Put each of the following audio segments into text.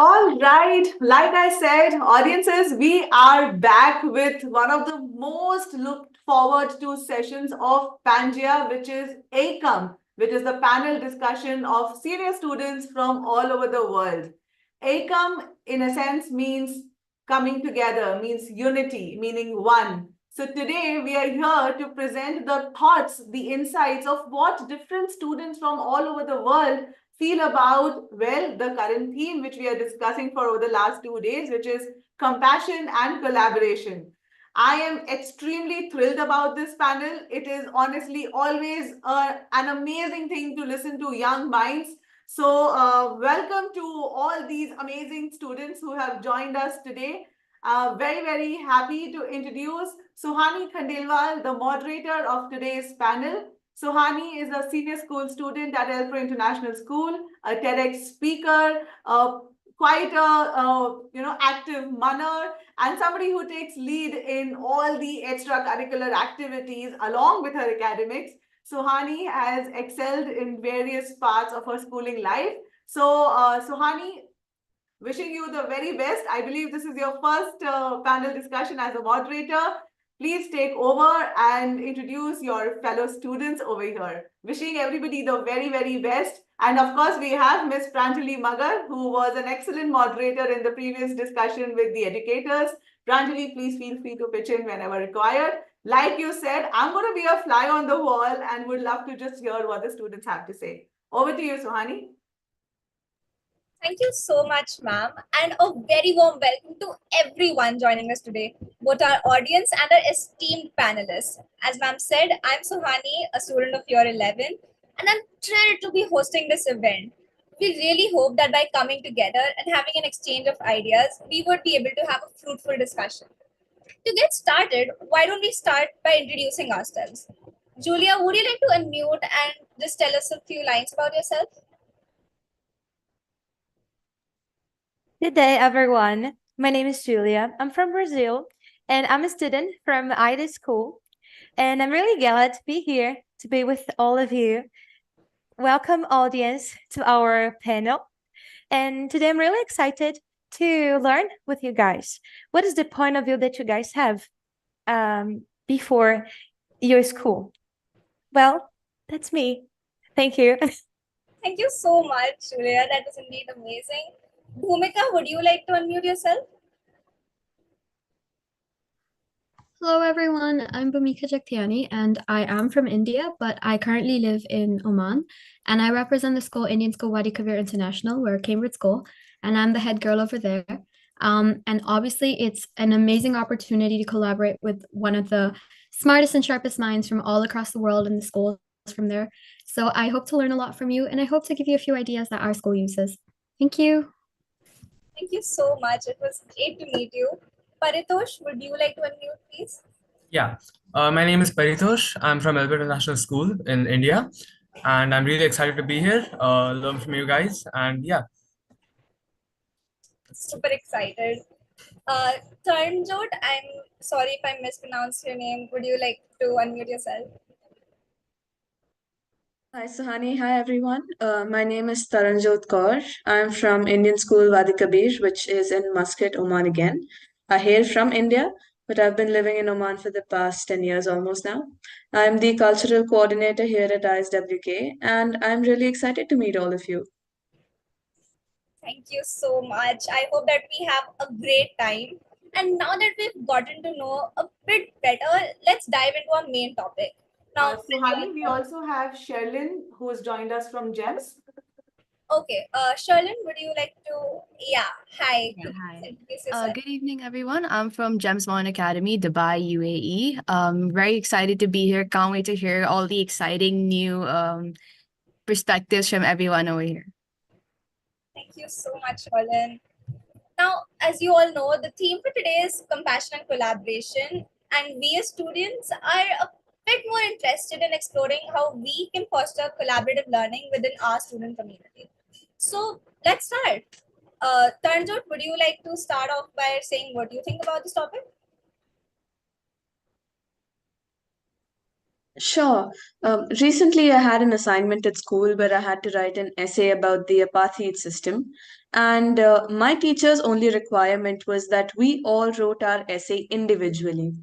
All right, like I said, audiences, we are back with one of the most looked forward to sessions of Pangea, which is Aikyam, which is the panel discussion of senior students from all over the world. Aikyam, in a sense, means coming together, means unity, meaning one. So today we are here to present the thoughts, the insights of what different students from all over the world feel about, well, the current theme which we are discussing for over the last 2 days, which is compassion and collaboration. I am extremely thrilled about this panel. It is honestly always an amazing thing to listen to young minds. So, welcome to all these amazing students who have joined us today. Very, very happy to introduce Suhani Khandelwal, the moderator of today's panel. Sohani is a senior school student at Elpro International School, a TEDx speaker, quite a active manner, and somebody who takes lead in all the extracurricular activities along with her academics. Sohani has excelled in various parts of her schooling life. So, Sohani, wishing you the very best. I believe this is your first panel discussion as a moderator. Please take over and introduce your fellow students over here. Wishing everybody the very, very best. And of course, we have Miss Pranjali Magar, who was an excellent moderator in the previous discussion with the educators. Pranjali, please feel free to pitch in whenever required. Like you said, I'm going to be a fly on the wall and would love to just hear what the students have to say. Over to you, Suhani. Thank you so much, ma'am, and a very warm welcome to everyone joining us today, both our audience and our esteemed panelists. As ma'am said, I'm Suhani, a student of year 11, and I'm thrilled to be hosting this event. We really hope that by coming together and having an exchange of ideas, we would be able to have a fruitful discussion. To get started, why don't we start by introducing ourselves? Julia, would you like to unmute and just tell us a few lines about yourself? Good day, everyone. My name is Julia. I'm from Brazil, and I'm a student from ID School. And I'm really glad to be here to be with all of you. Welcome, audience, to our panel. And today I'm really excited to learn with you guys. What is the point of view that you guys have before your school? Well, that's me. Thank you. Thank you so much, Julia. That was indeed amazing. Bhumika, would you like to unmute yourself? Hello everyone, I'm Bhumika Jagtiani and I am from India, but I currently live in Oman and I represent the school Indian School Wadi Kabir International. We're a Cambridge school and I'm the head girl over there. And obviously it's an amazing opportunity to collaborate with one of the smartest and sharpest minds from all across the world and the schools from there. So I hope to learn a lot from you and I hope to give you a few ideas that our school uses. Thank you. Thank you so much. It was great to meet you. Paritosh, would you like to unmute, please? Yeah, my name is Paritosh. I'm from Elpro International School in India, and I'm really excited to be here, learn from you guys, and yeah. Super excited. Tarnjot, I'm sorry if I mispronounced your name. Would you like to unmute yourself? Hi, Suhani. Hi, everyone. My name is Taranjot Kaur. I'm from Indian School Wadi Kabir, which is in Muscat, Oman again. I hail from India, but I've been living in Oman for the past 10 years almost now. I'm the cultural coordinator here at ISWK, and I'm really excited to meet all of you. Thank you so much. I hope that we have a great time. And now that we've gotten to know a bit better, let's dive into our main topic. Now, Suhani, we also have Sherlyn, who has joined us from GEMS. Okay, Sherlyn, would you like to? Yeah, hi. Yeah, hi. Good evening, everyone. I'm from Gems One Academy, Dubai, UAE. Very excited to be here. Can't wait to hear all the exciting new perspectives from everyone over here. Thank you so much, Sherlyn. Now, as you all know, the theme for today is compassion and collaboration, and we as students are a bit more interested in exploring how we can foster collaborative learning within our student community. So let's start. Tarnjot, would you like to start off by saying what you think about this topic? Sure. Recently, I had an assignment at school where I had to write an essay about the apartheid system. And my teacher's only requirement was that we all wrote our essay individually.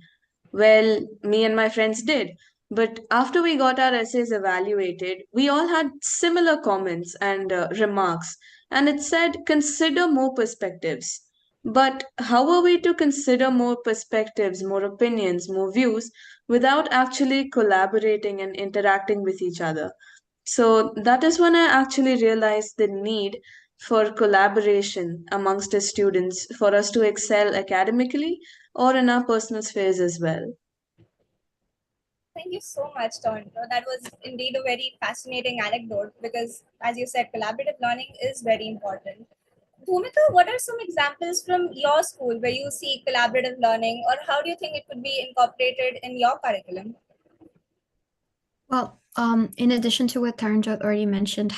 Well, me and my friends did. But after we got our essays evaluated, we all had similar comments and remarks. And it said, consider more perspectives. But how are we to consider more perspectives, more opinions, more views without actually collaborating and interacting with each other? So that is when I actually realized the need for collaboration amongst the students for us to excel academically or in our personal spheres as well. Thank you so much, Toronto. That was indeed a very fascinating anecdote because, as you said, collaborative learning is very important. Bhumika, what are some examples from your school where you see collaborative learning, or how do you think it could be incorporated in your curriculum? Well, in addition to what Taranjot already mentioned,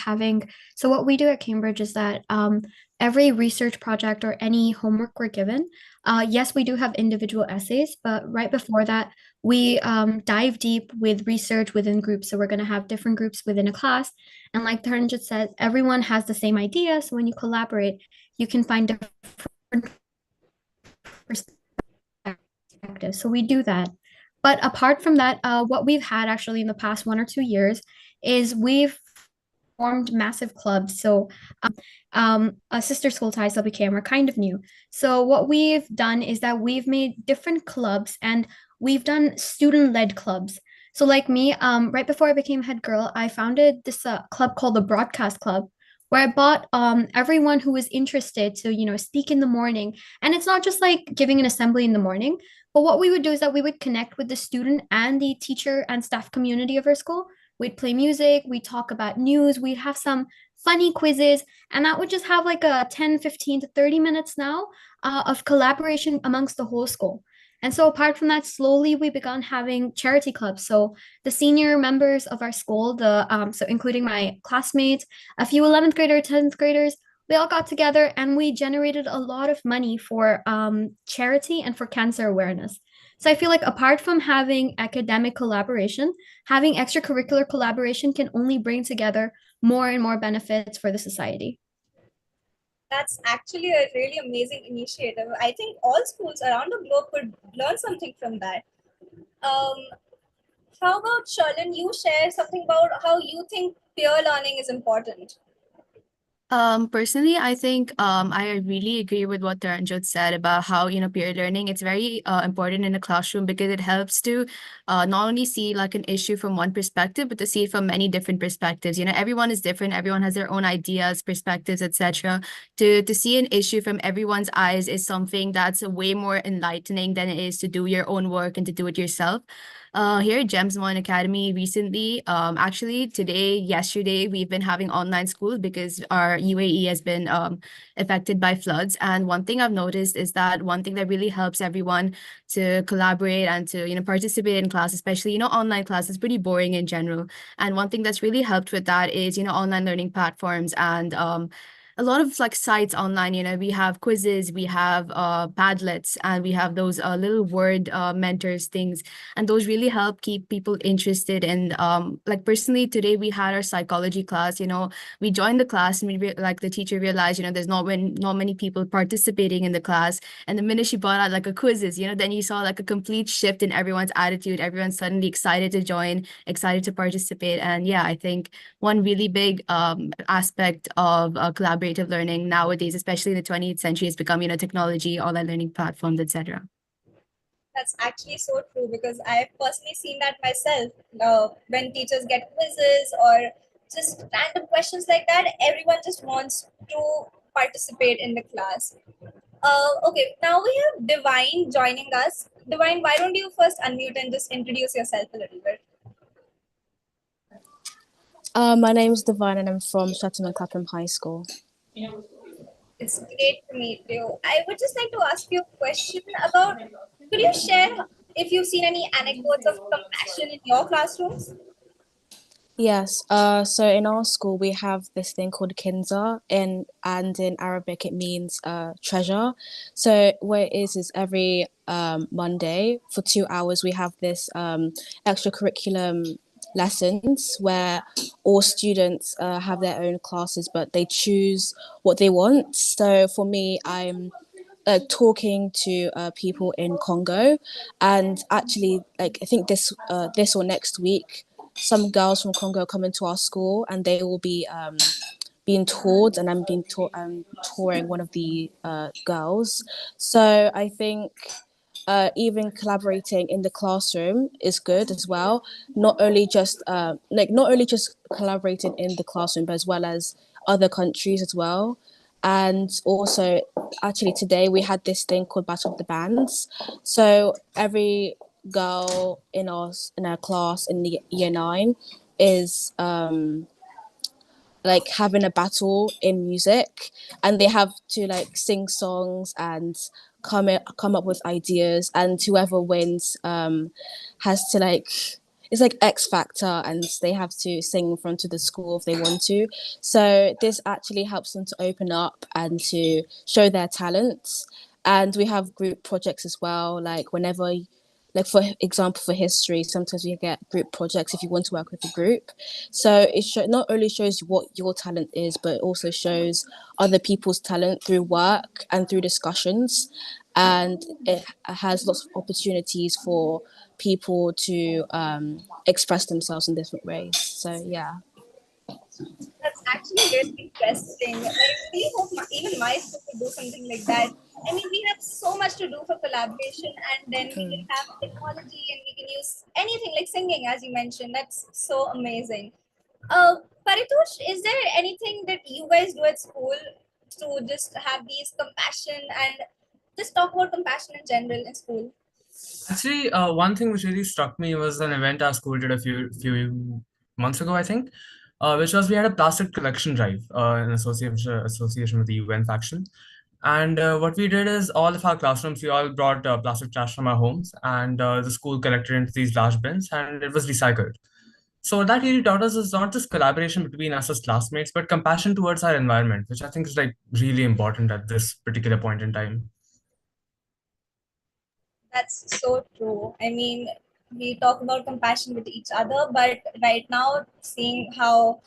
so what we do at Cambridge is that every research project or any homework we're given, yes, we do have individual essays, but right before that, we dive deep with research within groups. So we're going to have different groups within a class. And like Taranjot said, everyone has the same idea. So when you collaborate, you can find different perspectives. So we do that. But apart from that, what we've had actually in the past 1 or 2 years is we've formed massive clubs. So a sister school ties that became are kind of new. So what we've done is that we've made different clubs and we've done student-led clubs. So like me, right before I became head girl, I founded this club called the Broadcast Club, where I bought everyone who was interested to, speak in the morning. And it's not just like giving an assembly in the morning, but what we would do is that we would connect with the student and the teacher and staff community of our school. We'd play music, we'd talk about news, we'd have some funny quizzes, and that would just have like a 10, 15 to 30 minutes now of collaboration amongst the whole school. And so apart from that, slowly we began having charity clubs. So the senior members of our school, so including my classmates, a few 11th grader, 10th graders, we all got together and we generated a lot of money for charity and for cancer awareness. So I feel like apart from having academic collaboration, having extracurricular collaboration can only bring together more and more benefits for the society. That's actually a really amazing initiative. I think all schools around the globe could learn something from that. Um, how about Sherlyn? You share something about how you think peer learning is important. Personally, I think I really agree with what Taranjot said about how, peer learning, it's very important in the classroom because it helps to not only see like an issue from one perspective, but to see it from many different perspectives. Everyone is different, everyone has their own ideas, perspectives, etc. To see an issue from everyone's eyes is something that's way more enlightening than it is to do your own work and to do it yourself. Here at Gems One Academy recently, actually yesterday, we've been having online school because our UAE has been affected by floods. And one thing I've noticed is that one thing that really helps everyone to collaborate and to, participate in class, especially, online class is pretty boring in general. And one thing that's really helped with that is, online learning platforms and a lot of like sites online. We have quizzes, we have Padlets, and we have those little word mentors things, and those really help keep people interested. And like personally today we had our psychology class. We joined the class and like the teacher realized there's not many people participating in the class, and the minute she brought out like a quizzes, then you saw like a complete shift in everyone's attitude. Everyone's suddenly excited to join, excited to participate. And yeah, I think one really big aspect of collaborative learning nowadays, especially in the 20th century, has become technology, online learning platforms, etc. That's actually so true because I've personally seen that myself. When teachers get quizzes or just random questions like that, everyone just wants to participate in the class. Okay, now we have Divine joining us. Divine, why don't you first unmute and just introduce yourself a little bit? My name is Divine and I'm from Stratton and Clapham High School. It's great to meet you. I would just like to ask you a question about, could you share if you've seen any anecdotes of compassion in your classrooms? Yes. So in our school we have this thing called kinza, and in Arabic it means treasure. So what it is every Monday for 2 hours we have this extra curriculum lessons where all students have their own classes, but they choose what they want. So for me, I'm talking to people in Congo, and actually, like I think this or next week, some girls from Congo come into our school, and they will be being toured, and I'm touring one of the girls. So I think even collaborating in the classroom is good as well. Not only just collaborating in the classroom, but as well as other countries as well. And also, actually, today we had this thing called Battle of the Bands. So every girl in our class in the year 9 is like having a battle in music, and they have to like sing songs and come up with ideas, and whoever wins has to like, it's like X Factor, and they have to sing in front of the school if they want to. So this actually helps them to open up and to show their talents. And we have group projects as well, like whenever, like for example, for history, sometimes we get group projects if you want to work with a group. So not only shows what your talent is, but it also shows other people's talent through work and through discussions. And it has lots of opportunities for people to express themselves in different ways. So yeah. That's actually really interesting. I really hope even my school could do something like that. I mean, we have so much to do for collaboration, and then we can have technology and we can use anything like singing, as you mentioned. That's so amazing. Uh, Paritosh, is there anything that you guys do at school to just have these compassion and just talk about compassion in general in school? Actually, one thing which really struck me was an event our school did a few months ago, I think, which was we had a plastic collection drive in association with the UN faction. And what we did is all of our classrooms, we all brought plastic trash from our homes, and the school collected into these large bins, and it was recycled. So that really taught us is not just collaboration between us as classmates, but compassion towards our environment, which I think is like really important at this particular point in time. That's so true. I mean, we talk about compassion with each other, but right now, seeing how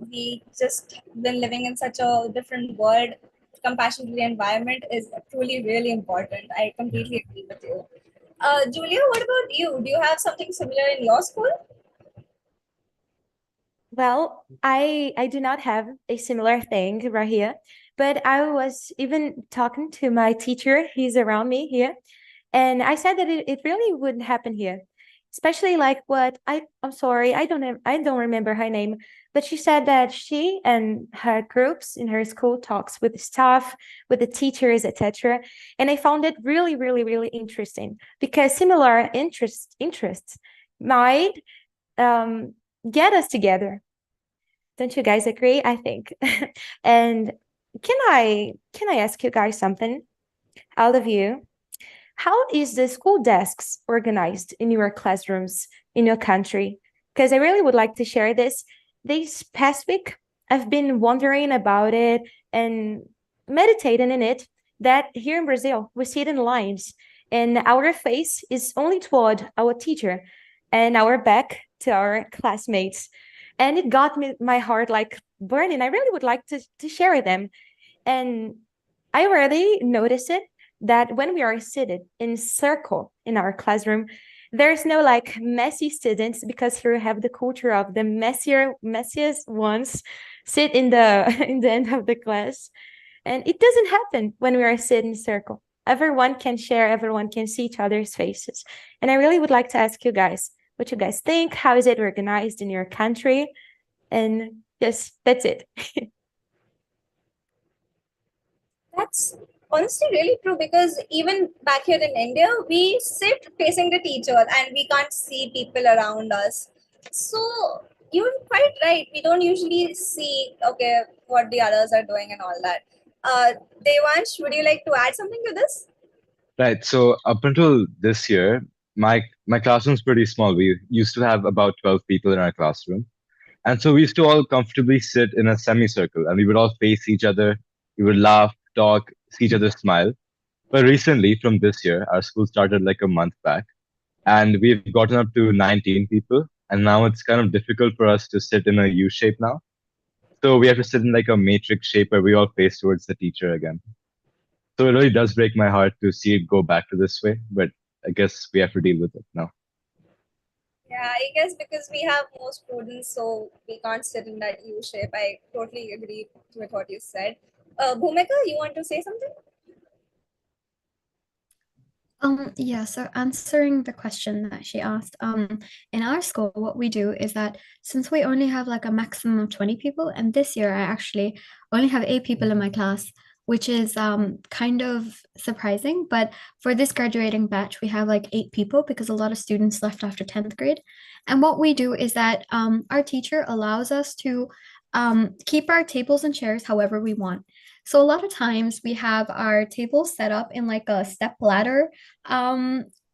we just been living in such a different world, compassion to the environment is truly really important. I Yeah. completely agree with you. Julia, what about you? Do you have something similar in your school? Well, I do not have a similar thing right here, but I was even talking to my teacher. He's around me here, and I said that it really wouldn't happen here, especially like what I'm sorry, I don't remember her name, but she said that she and her groups in her school talks with the staff, with the teachers, etc. And I found it really, really, really interesting because similar interests might um get us together. Don't you guys agree? I think. And can I ask you guys something? All of you, how is the school desks organized in your classrooms in your country? Because I really would like to share this. This past week, I've been wondering about it and meditating in it. That here in Brazil, we sit in lines, and our face is only toward our teacher, and our back to our classmates. And it got my heart like burning. I really would like to share them. And I already noticed it that when we are seated in circle in our classroom, there's no like messy students, because here we have the culture of the messiest ones sit in the in the end of the class. And it doesn't happen when we are sitting in circle. Everyone can share, everyone can see each other's faces. And I really would like to ask you guys what you guys think. How is it organized in your country? And yes, that's it. That's honestly really true because even back here in India, we sit facing the teacher and we can't see people around us. So you're quite right. We don't usually see, okay, what the others are doing and all that. Devansh, would you like to add something to this? Right. So up until this year, my classroom's pretty small. We used to have about 12 people in our classroom. And so we used to all comfortably sit in a semicircle and we would all face each other. We would laugh, talk, see each other smile. But recently, from this year, our school started like a month back, and we've gotten up to 19 people. And now it's kind of difficult for us to sit in a U shape now. So we have to sit in like a matrix shape where we all face towards the teacher again. So it really does break my heart to see it go back to this way, but I guess we have to deal with it now. Yeah, I guess because we have more students, so we can't sit in that U shape. I totally agree with what you said. Bhumika, you want to say something? Yeah, so answering the question that she asked, in our school, what we do is that since we only have like a maximum of 20 people, and this year I actually only have 8 people in my class, which is kind of surprising. But for this graduating batch, we have like 8 people because a lot of students left after 10th grade. And what we do is that our teacher allows us to keep our tables and chairs however we want. So a lot of times we have our tables set up in like a step ladder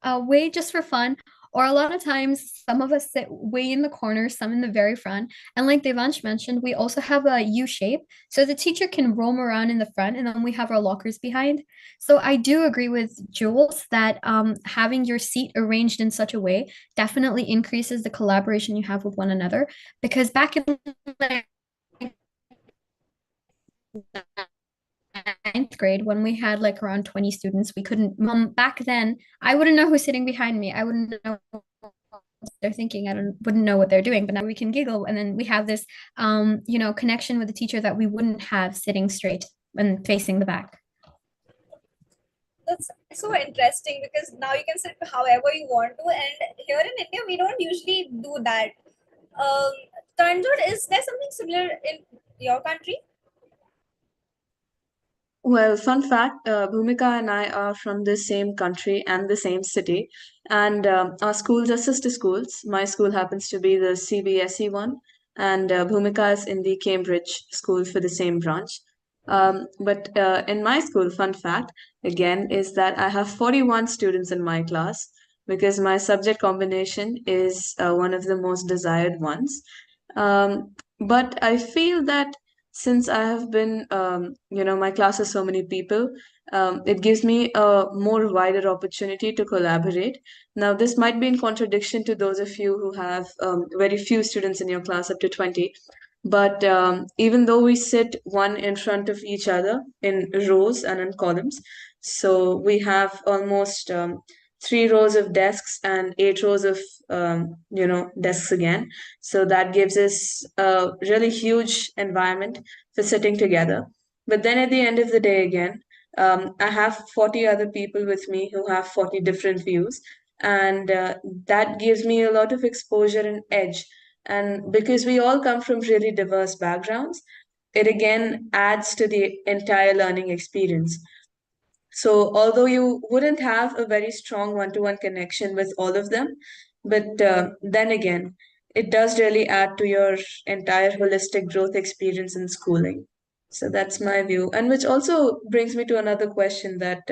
way just for fun. Or a lot of times some of us sit way in the corner, some in the very front. And like Devansh mentioned, we also have a U shape. So the teacher can roam around in the front and then we have our lockers behind. So I do agree with Jules that having your seat arranged in such a way definitely increases the collaboration you have with one another. Because back in like ninth grade when we had like around 20 students, we couldn't back then I wouldn't know who's sitting behind me. I wouldn't know what they're thinking. Wouldn't know what they're doing. But now we can giggle and then we have this connection with the teacher that we wouldn't have sitting straight and facing the back. That's so interesting because now you can sit however you want to, and here in India we don't usually do that. Tanjore, is there something similar in your country? Well, fun fact, Bhumika and I are from the same country and the same city, and our schools are sister schools. My school happens to be the CBSE one, and Bhumika is in the Cambridge school for the same branch. But in my school, fun fact, again, is that I have 41 students in my class because my subject combination is one of the most desired ones. But I feel that since I have been, my class has so many people, it gives me a more wider opportunity to collaborate. Now, this might be in contradiction to those of you who have very few students in your class, up to 20. But even though we sit one in front of each other in rows and in columns, so we have almost 3 rows of desks and 8 rows of desks again. So that gives us a really huge environment for sitting together. But then at the end of the day, again, I have 40 other people with me who have 40 different views, and that gives me a lot of exposure and edge. And because we all come from really diverse backgrounds, it again adds to the entire learning experience. So, although you wouldn't have a very strong one-to-one connection with all of them, but then again, it does really add to your entire holistic growth experience in schooling. So that's my view. And which also brings me to another question that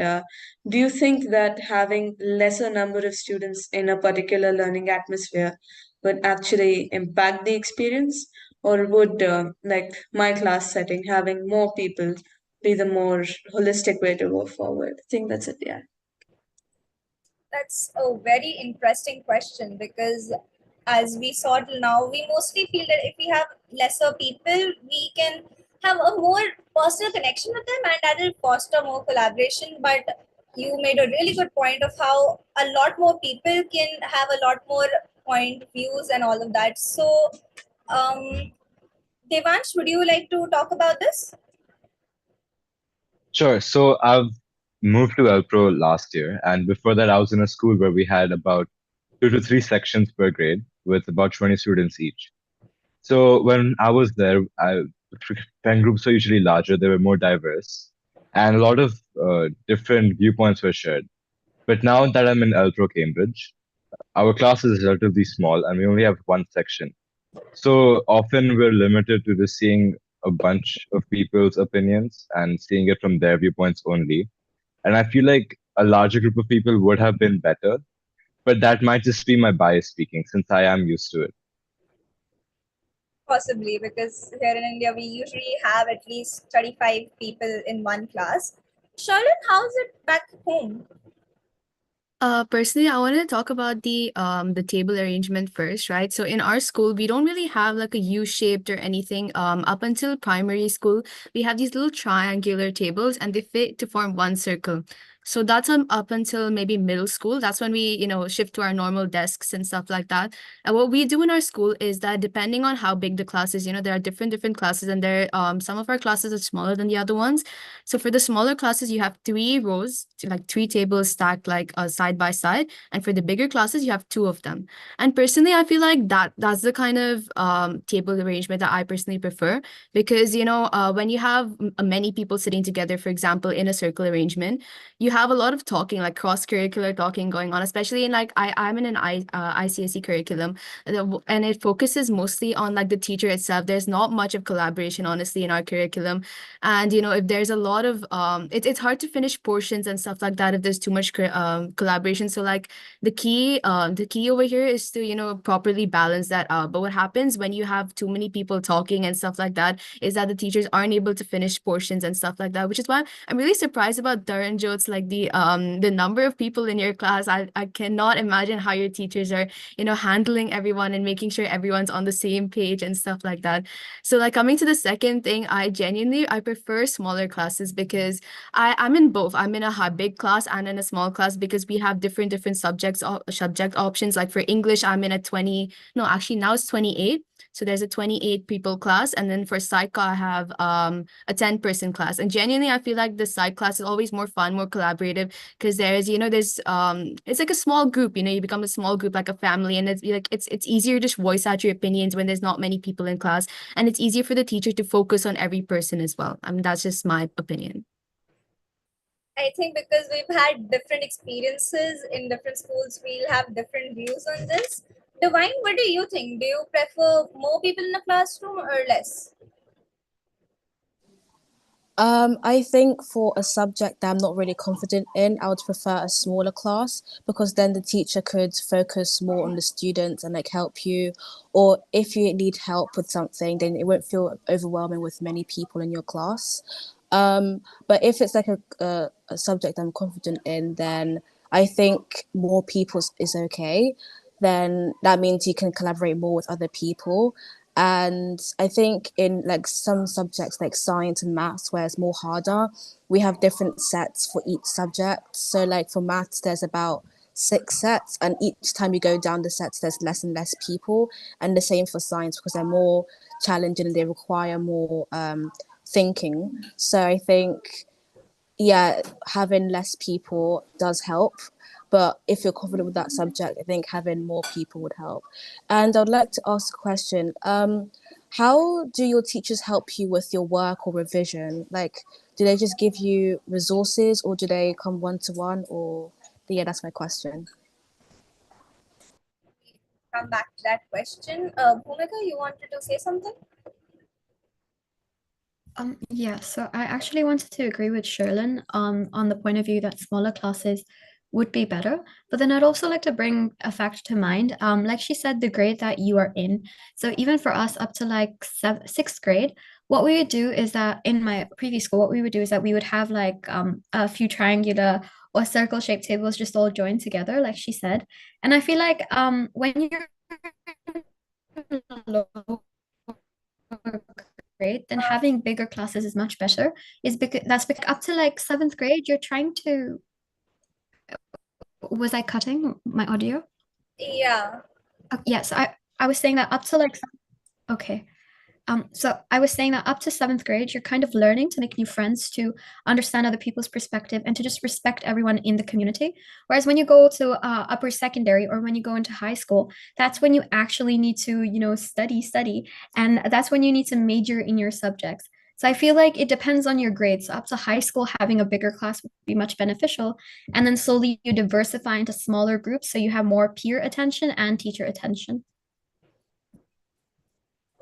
do you think that having lesser number of students in a particular learning atmosphere would actually impact the experience? Or would, like my class setting, having more people be the more holistic way to go forward? I think that's it. Yeah. That's a very interesting question because as we saw till now, we mostly feel that if we have lesser people, we can have a more personal connection with them and that will foster more collaboration. But you made a really good point of how a lot more people can have a lot more point views and all of that. So, Devansh, would you like to talk about this? Sure. So I've moved to Elpro last year, and before that, I was in a school where we had about 2 to 3 sections per grade with about 20 students each. So when I was there, friend groups were usually larger, they were more diverse, and a lot of different viewpoints were shared. But now that I'm in Elpro Cambridge, our class is relatively small, and we only have one section. So often we're limited to just seeing a bunch of people's opinions and seeing it from their viewpoints only. And I feel like a larger group of people would have been better, but that might just be my bias speaking since I am used to it. possibly, because here in India, we usually have at least 35 people in one class. Charlotte, how's it back home? Personally, I wanted to talk about the table arrangement first, right? So in our school, we don't really have like a U-shaped or anything. Up until primary school, we have these little triangular tables, and they fit to form one circle. So that's up until maybe middle school. That's when we, shift to our normal desks and stuff like that. And what we do in our school is that depending on how big the class is, there are different classes, and some of our classes are smaller than the other ones. So for the smaller classes, you have 3 rows, like 3 tables stacked like side by side. And for the bigger classes, you have 2 of them. And personally, I feel like that's the kind of table arrangement that I personally prefer, because when you have many people sitting together, for example, in a circle arrangement, you have a lot of talking, like cross-curricular talking going on, especially in like I'm in an ICSE curriculum, and it focuses mostly on like the teacher itself. There's not much of collaboration, honestly, in our curriculum. And if there's a lot of it's hard to finish portions and stuff like that if there's too much collaboration. So like the key over here is to properly balance that out. But what happens when you have too many people talking and stuff like that is that the teachers aren't able to finish portions and stuff like that, which is why I'm really surprised about Dharanjot's, like the number of people in your class. I cannot imagine how your teachers are handling everyone and making sure everyone's on the same page and stuff like that. So like coming to the second thing, I prefer smaller classes, because I'm in both. I'm in a big class and in a small class, because we have different subject options. Like for English, I'm in a 20, no, actually now it's 28. So there's a 28 people class, and then for psych I have a 10-person class. And genuinely, I feel like the psych class is always more fun, more collaborative, because there's it's like a small group. You become a small group, like a family, and it's easier to just voice out your opinions when there's not many people in class, and it's easier for the teacher to focus on every person as well. I mean, that's just my opinion. I think because we've had different experiences in different schools, we'll have different views on this. Divine, what do you think? Do you prefer more people in a classroom or less? I think for a subject that I'm not really confident in, I would prefer a smaller class, because then the teacher could focus more on the students and like help you. Or if you need help with something, then it won't feel overwhelming with many people in your class. But if it's like a subject I'm confident in, then I think more people is okay. Then that means you can collaborate more with other people. And I think in like some subjects like science and maths, where it's more harder, we have different sets for each subject. So like for maths, there's about 6 sets, and each time you go down the sets, there's less and less people. And the same for science, because they're more challenging and they require more thinking. So I think, yeah, having less people does help. But if you're confident with that subject, I think having more people would help. And I'd like to ask a question. How do your teachers help you with your work or revision? Like, do they just give you resources, or do they come one-to-one? Or yeah, that's my question. Come back to that question. Bhumika, you wanted to say something? Yeah, so I actually wanted to agree with Sherlyn on the point of view that smaller classes would be better. But then I'd also like to bring a fact to mind. Like she said, the grade that you are in. So even for us up to like sixth grade, what we would do is that in my previous school, what we would do is that we would have like a few triangular or circle-shaped tables just all joined together, like she said. And I feel like when you're lower grade, then having bigger classes is much better. Is because that's because up to like seventh grade, you're trying to. Was I cutting my audio? Yeah. Yeah, so I was saying that up to like okay. So I was saying that up to seventh grade, you're kind of learning to make new friends, to understand other people's perspective, and to just respect everyone in the community. Whereas when you go to upper secondary, or when you go into high school, that's when you actually need to, study, and that's when you need to major in your subjects. So I feel like it depends on your grades. So up to high school, having a bigger class would be much beneficial, and then slowly you diversify into smaller groups, so you have more peer attention and teacher attention.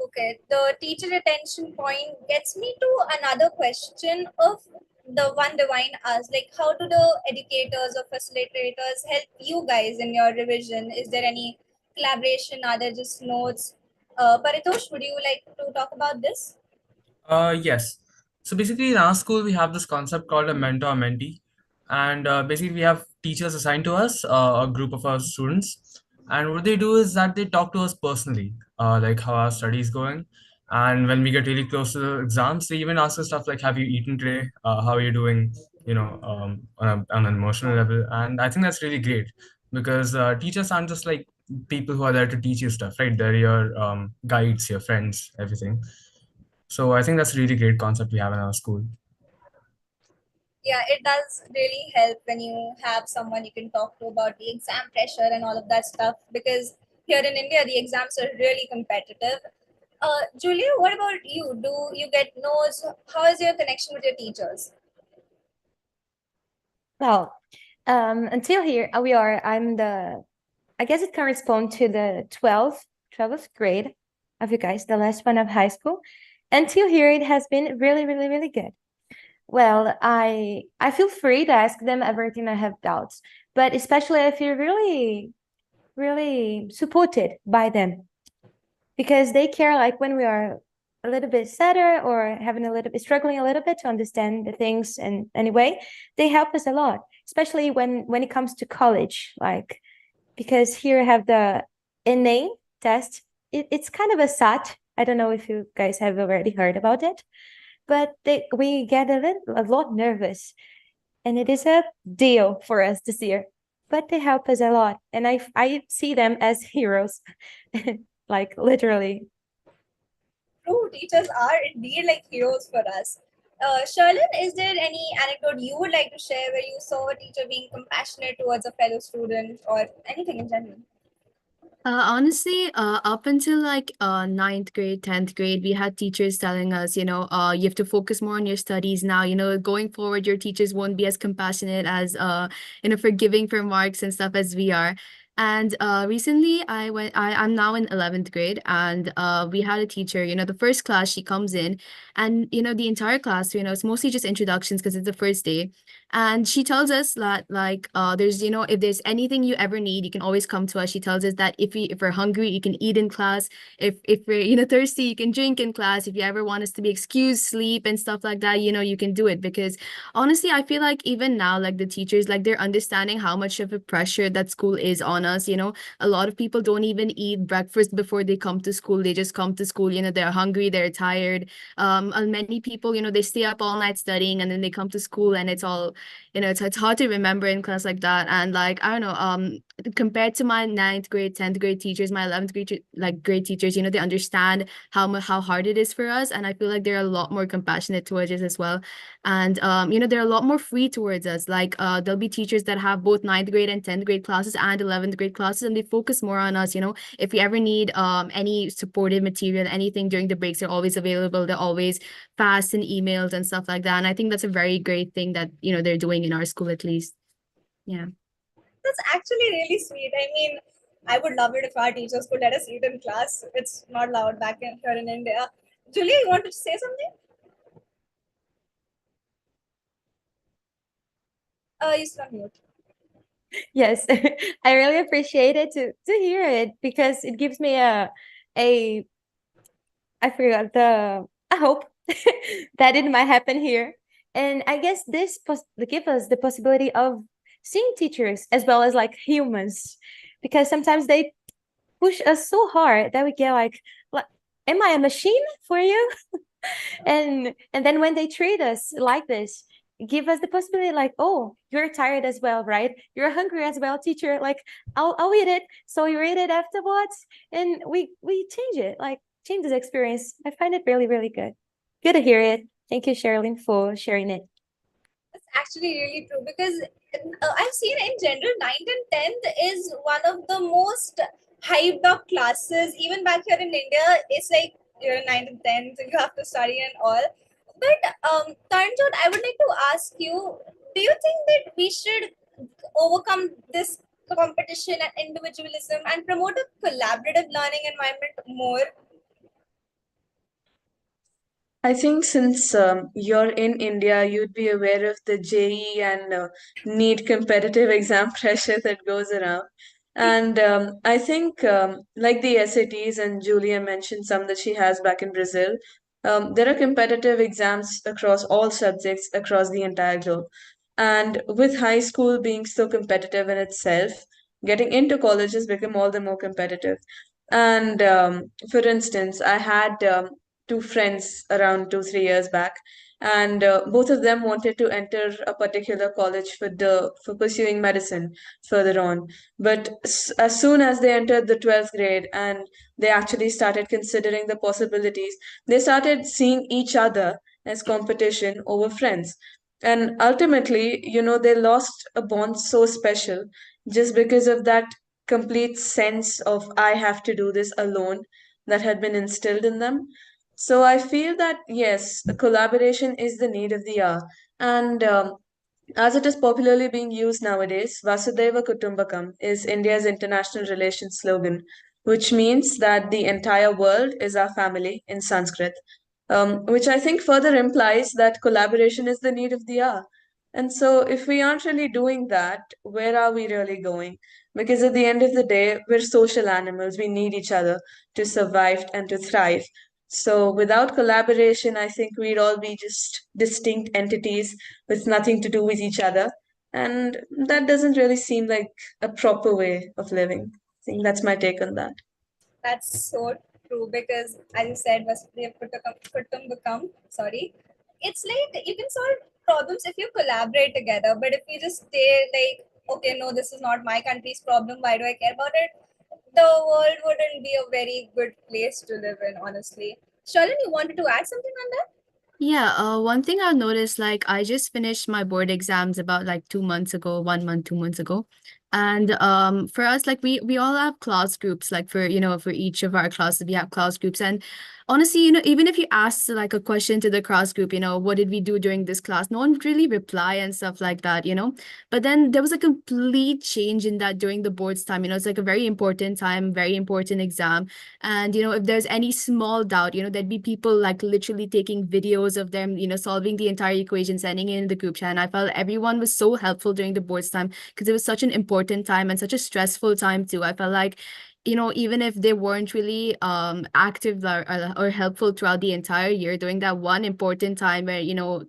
Okay, the teacher attention point gets me to another question of the one Divine asked, like how do the educators or facilitators help you guys in your revision? Is there any collaboration? Are there just notes? Paritosh, would you like to talk about this? Yes. So basically, in our school, we have this concept called a mentor-mentee, and basically, we have teachers assigned to us, a group of our students, and what they do is that they talk to us personally, like how our study is going, and when we get really close to the exams, they even ask us stuff like, "Have you eaten today? How are you doing?" On an emotional level, and I think that's really great because teachers aren't just like people who are there to teach you stuff, right? They're your guides, your friends, everything. So I think that's a really great concept we have in our school. Yeah, it does really help when you have someone you can talk to about the exam pressure and all of that stuff, because here in India the exams are really competitive. Julia, what about you? Do you get notes? How is your connection with your teachers? Well, until here we are. I guess it corresponds to the 12th grade of you guys, the last one of high school. Until here, it has been really, really, really good. Well, I feel free to ask them everything I have doubts, but especially I feel really, really supported by them because they care like when we are a little bit sadder or having a little bit struggling a little bit to understand the things and anyway, they help us a lot, especially when it comes to college, like because here I have the NA test. It's kind of a SAT. I don't know if you guys have already heard about it, but we get a lot nervous, and it is a deal for us this year. But they help us a lot, and I see them as heroes, like literally. True, teachers are indeed like heroes for us. Sherlyn, is there any anecdote you would like to share where you saw a teacher being compassionate towards a fellow student or anything in general? Honestly, up until like ninth grade, 10th grade, we had teachers telling us, you have to focus more on your studies now. Going forward, your teachers won't be as compassionate as forgiving for marks and stuff as we are. And recently, I'm now in 11th grade, and we had a teacher. The first class she comes in, and the entire class, it's mostly just introductions because it's the first day, and she tells us that like there's if there's anything you ever need, you can always come to us. She tells us that if we're hungry, you can eat in class. If we're thirsty, you can drink in class. If you ever want us to be excused, sleep and stuff like that, you can do it. Because honestly, I feel like even now, like the teachers, like they're understanding how much of a pressure that school is on us. A lot of people don't even eat breakfast before they come to school. They just come to school, they're hungry, they're tired. And many people, they stay up all night studying, and then they come to school and it's all it's hard to remember in class like that. And like I don't know, compared to my ninth grade, 10th grade teachers, my 11th grade grade teachers, they understand how hard it is for us, and I feel like they're a lot more compassionate towards us as well. And they're a lot more free towards us. Like there'll be teachers that have both ninth grade and 10th grade classes and 11th grade classes, and they focus more on us. If we ever need any supportive material, anything during the breaks, they're always available. They're always fast in emails and stuff like that. And I think that's a very great thing that they're doing in our school, at least. Yeah. That's actually really sweet. I mean, I would love it if our teachers could let us eat in class. It's not allowed back here in India. Julia, you wanted to say something? You still on mute. Yes, I really appreciate it to hear it because it gives me a I forgot the I hope that it might happen here. And I guess this give us the possibility of seeing teachers as well as like humans, because sometimes they push us so hard that we get like, am I a machine for you? And then when they treat us like this, give us the possibility like, oh, you're tired as well, right? You're hungry as well, teacher. Like, I'll eat it, so you eat it afterwards, and we change it, like change this experience. I find it really, really good to hear it. Thank you, Sherilyn, for sharing it. That's actually really true, because I've seen in general 9th and 10th is one of the most hyped up classes. Even back here in India, it's like you're in 9th and 10th, you have to study and all. But Taranjot, I would like to ask you, do you think that we should overcome this competition and individualism and promote a collaborative learning environment more? I think since you're in India, you'd be aware of the JEE and NEET competitive exam pressure that goes around. And I think, like the SATs, and Julia mentioned some that she has back in Brazil, there are competitive exams across all subjects across the entire globe. And with high school being so competitive in itself, getting into college has become all the more competitive. And for instance, I had two friends around 2, 3 years back, and both of them wanted to enter a particular college for pursuing medicine further on. But as soon as they entered the 12th grade and they actually started considering the possibilities, they started seeing each other as competition over friends. And ultimately, they lost a bond so special just because of that complete sense of I have to do this alone that had been instilled in them. So I feel that yes, collaboration is the need of the hour. And as it is popularly being used nowadays, Vasudhaiva Kutumbakam is India's international relations slogan, which means that the entire world is our family in Sanskrit, which I think further implies that collaboration is the need of the hour. And so, if we aren't really doing that, where are we really going? Because at the end of the day, we're social animals. We need each other to survive and to thrive. So, without collaboration, I think we'd all be just distinct entities with nothing to do with each other. And that doesn't really seem like a proper way of living. I think that's my take on that. That's so true because, as you said, Vasudhaiva Kutumbakam, sorry, it's like you can solve problems if you collaborate together. But if you just stay like, okay, no, this is not my country's problem, why do I care about it? The world wouldn't be a very good place to live in, honestly. Shalin, you wanted to add something on that? Yeah, one thing I've noticed, like I just finished my board exams about like 2 months ago, 1 month, 2 months ago. And for us, like we all have class groups, like for each of our classes, we have class groups. And honestly, even if you ask like a question to the class group, what did we do during this class? No one would really reply and stuff like that. But then there was a complete change in that during the boards time. It's like a very important time, very important exam. And if there's any small doubt, there'd be people like literally taking videos of them, solving the entire equation, sending it in the group chat. And I felt everyone was so helpful during the boards time because it was such an important time and such a stressful time too. I felt like even if they weren't really active or helpful throughout the entire year, during that one important time where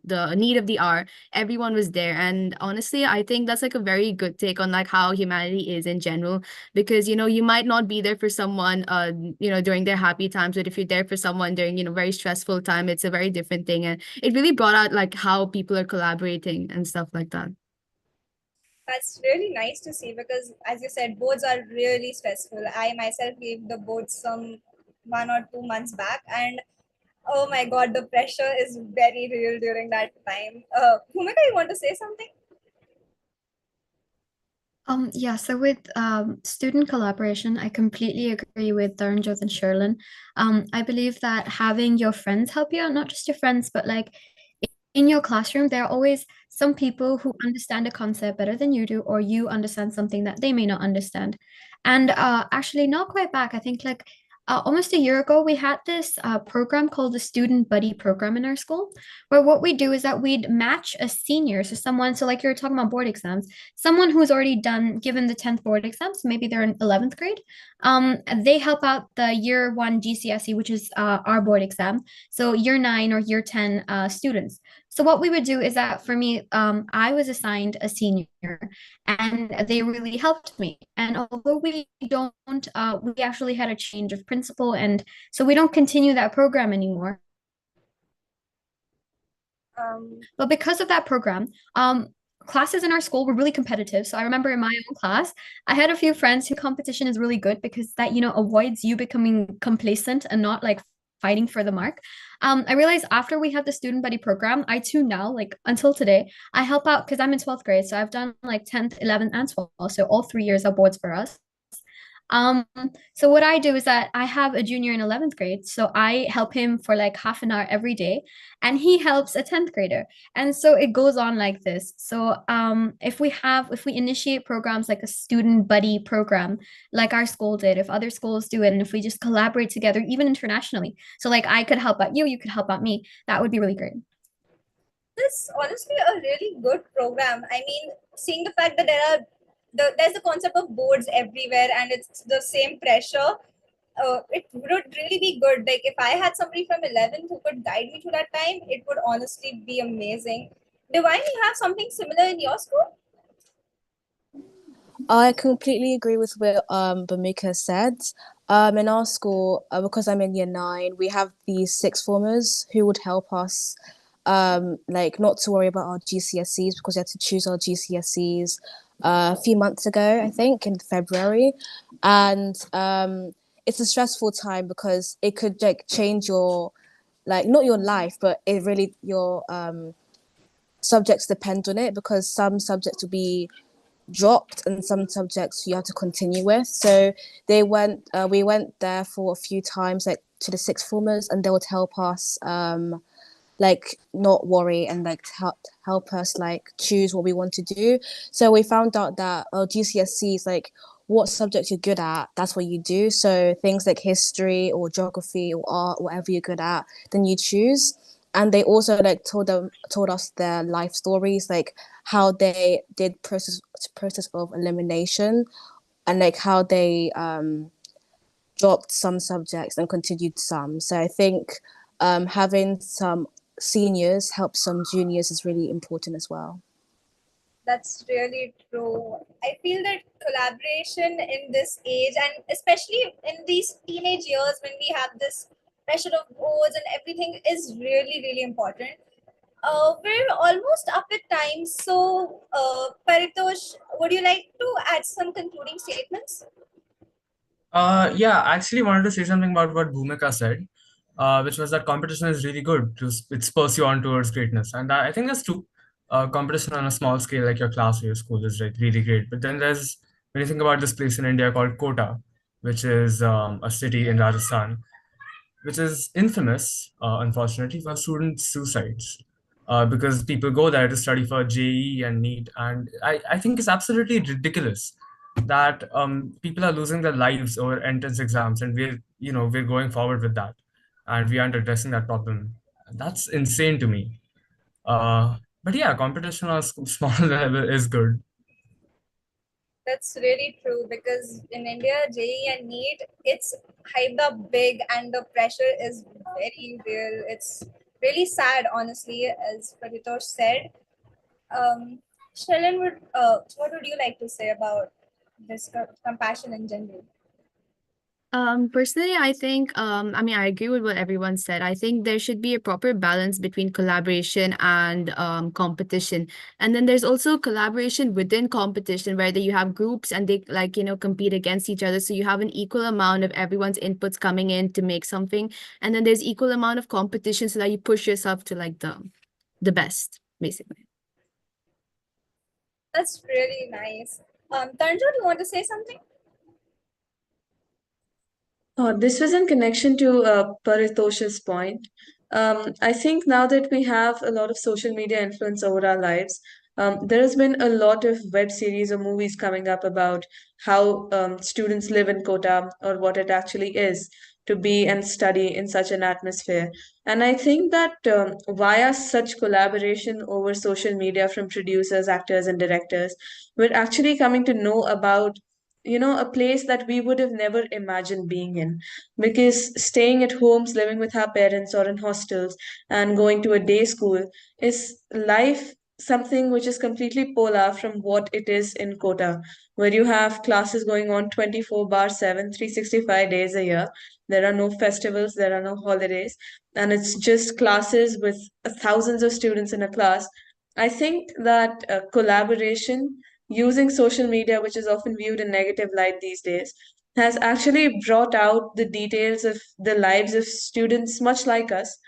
the need of the hour, everyone was there. And honestly, I think that's like a very good take on like how humanity is in general, because you might not be there for someone during their happy times, but if you're there for someone during very stressful time, it's a very different thing. And it really brought out like how people are collaborating and stuff like that. That's really nice to see because, as you said, boards are really stressful. I myself gave the boards some 1 or 2 months back, and oh my god, the pressure is very real during that time. Bhumika, you want to say something? Yeah, so with student collaboration, I completely agree with Dharanjot and Sherlin. I believe that having your friends help you out, not just your friends, but like in your classroom, there are always some people who understand a concept better than you do, or you understand something that they may not understand. And actually, not quite back, I think like almost a year ago, we had this program called the Student Buddy Program in our school, where what we do is that we'd match a senior, so someone, so like you were talking about board exams, someone who's already given the 10th board exams, maybe they're in 11th grade, they help out the year 1 GCSE, which is our board exam, so year 9 or year 10 students. So what we would do is that for me, I was assigned a senior, and they really helped me. And although we don't, we actually had a change of principal, and so we don't continue that program anymore. But because of that program, classes in our school were really competitive. So I remember in my own class, I had a few friends who competition is really good because that, avoids you becoming complacent and not like fighting for the mark. I realized after we had the student buddy program, I too now, like until today, I help out because I'm in 12th grade. So I've done like 10th, 11th, and 12th. So all 3 years are boards for us. Um, so what I do is that I have a junior in 11th grade. So I help him for like half an hour every day, and he helps a 10th grader. And so it goes on like this. So if we initiate programs like a student buddy program, like our school did, if other schools do it, and if we just collaborate together, even internationally. So like I could help out you, you could help out me, that would be really great. This honestly a really good program. I mean, seeing the fact that there are there's the concept of boards everywhere, and it's the same pressure. It would really be good. Like if I had somebody from 11th who could guide me through that time, it would honestly be amazing. Divine, you have something similar in your school? I completely agree with what Bamika said. In our school, because I'm in year 9, we have these sixth formers who would help us, like not to worry about our GCSEs because we had to choose our GCSEs a few months ago, I think, in February, and it's a stressful time because it could like change your, like not your life, but it really your subjects depend on it because some subjects will be dropped and some subjects you have to continue with. So we went there for a few times, like to the sixth formers, and they would help us like not worry and like help us like choose what we want to do. So we found out that GCSEs, like what subject you're good at, that's what you do. So things like history or geography or art, whatever you're good at, then you choose. And they also like told us their life stories, like how they did process of elimination, and like how they dropped some subjects and continued some. So I think having some seniors help some juniors is really important as well. That's really true. I feel that collaboration in this age, and especially in these teenage years when we have this pressure of boards and everything, is really, really important. We're almost up at time. So, Paritosh, would you like to add some concluding statements? Yeah, I actually wanted to say something about what Bhumika said, which was that competition is really good to it spurs you on towards greatness, and I think that's true. Competition on a small scale, like your class or your school, is like really great. But then there's when you think about this place in India called Kota, which is a city in Rajasthan, which is infamous, unfortunately, for student suicides. Because people go there to study for JEE and NEET, and I think it's absolutely ridiculous that people are losing their lives over entrance exams, and we're going forward with that, and we aren't addressing that problem. That's insane to me. But yeah, competition on a small level is good. That's really true because in India, JEE and NEET, it's hyped up big and the pressure is very real. It's really sad, honestly, as Paritosh said. Shailen, what would you like to say about this compassion in general? Personally, I think, I mean, I agree with what everyone said. I think there should be a proper balance between collaboration and competition. And then there's also collaboration within competition where you have groups and they like, compete against each other. So you have an equal amount of everyone's inputs coming in to make something. And then there's equal amount of competition so that you push yourself to like the best, basically. That's really nice. Tanjo, do you want to say something? This was in connection to Paritosh's point. I think now that we have a lot of social media influence over our lives, there has been a lot of web series or movies coming up about how students live in Kota or what it actually is to be and study in such an atmosphere. And I think that via such collaboration over social media from producers, actors, and directors, we're actually coming to know about a place that we would have never imagined being in, because staying at homes, living with our parents or in hostels and going to a day school is life, something which is completely polar from what it is in Kota, where you have classes going on 24 bar 7, 365 days a year. There are no festivals, there are no holidays, and it's just classes with thousands of students in a class. I think that collaboration using social media, which is often viewed in negative light these days, has actually brought out the details of the lives of students much like us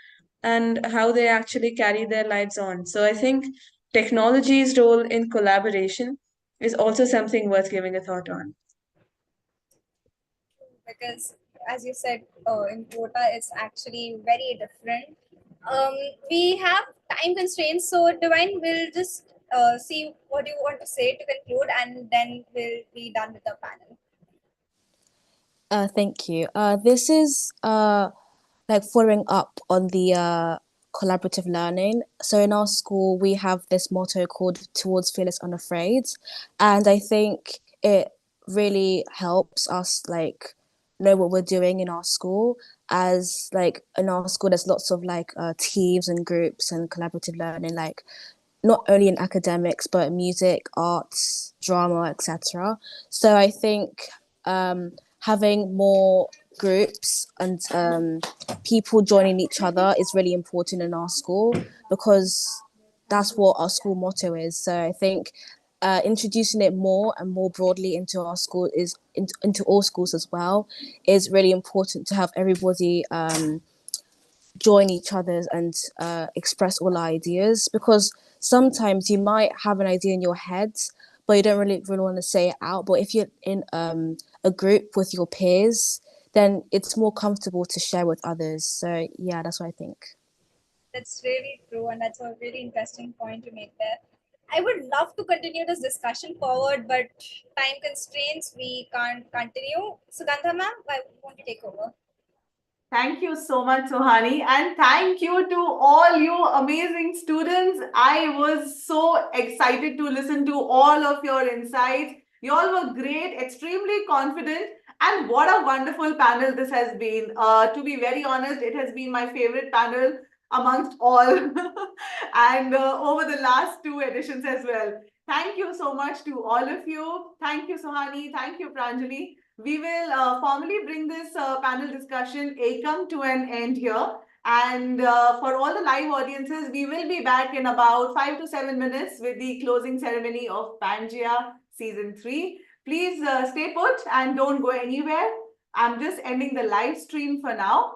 and how they actually carry their lives on. So I think technology's role in collaboration is also something worth giving a thought on. Because, as you said, in quota, it's actually very different. Um, we have time constraints, so Divine will just see what you want to say to conclude, and then we'll be done with the panel. Thank you. This is like following up on the collaborative learning. So in our school, we have this motto called Towards Fearless Unafraid. And I think it really helps us like know what we're doing in our school, as like in our school there's lots of like teams and groups and collaborative learning, like not only in academics but music, arts, drama, etc. So I think having more groups and people joining each other is really important in our school, because that's what our school motto is. So I think introducing it more and more broadly into our school is into all schools as well is really important, to have everybody join each other and express all ideas, because sometimes you might have an idea in your head but you don't really want to say it out. But if you're in a group with your peers, then it's more comfortable to share with others. So yeah, that's what I think. That's really true, and that's a really interesting point to make there. I would love to continue this discussion forward, but time constraints, we can't continue. Sugandha ma'am, I want to take over. Thank you so much, Sohani, and thank you to all you amazing students. I was so excited to listen to all of your insights. You all were great, extremely confident, and what a wonderful panel this has been. To be very honest, it has been my favorite panel amongst all, and over the last two editions as well. Thank you so much to all of you. Thank you, Sohani. Thank you, Pranjali. We will formally bring this panel discussion Aikyam to an end here. And for all the live audiences, we will be back in about 5 to 7 minutes with the closing ceremony of Pangea Season 3. Please stay put and don't go anywhere. I'm just ending the live stream for now.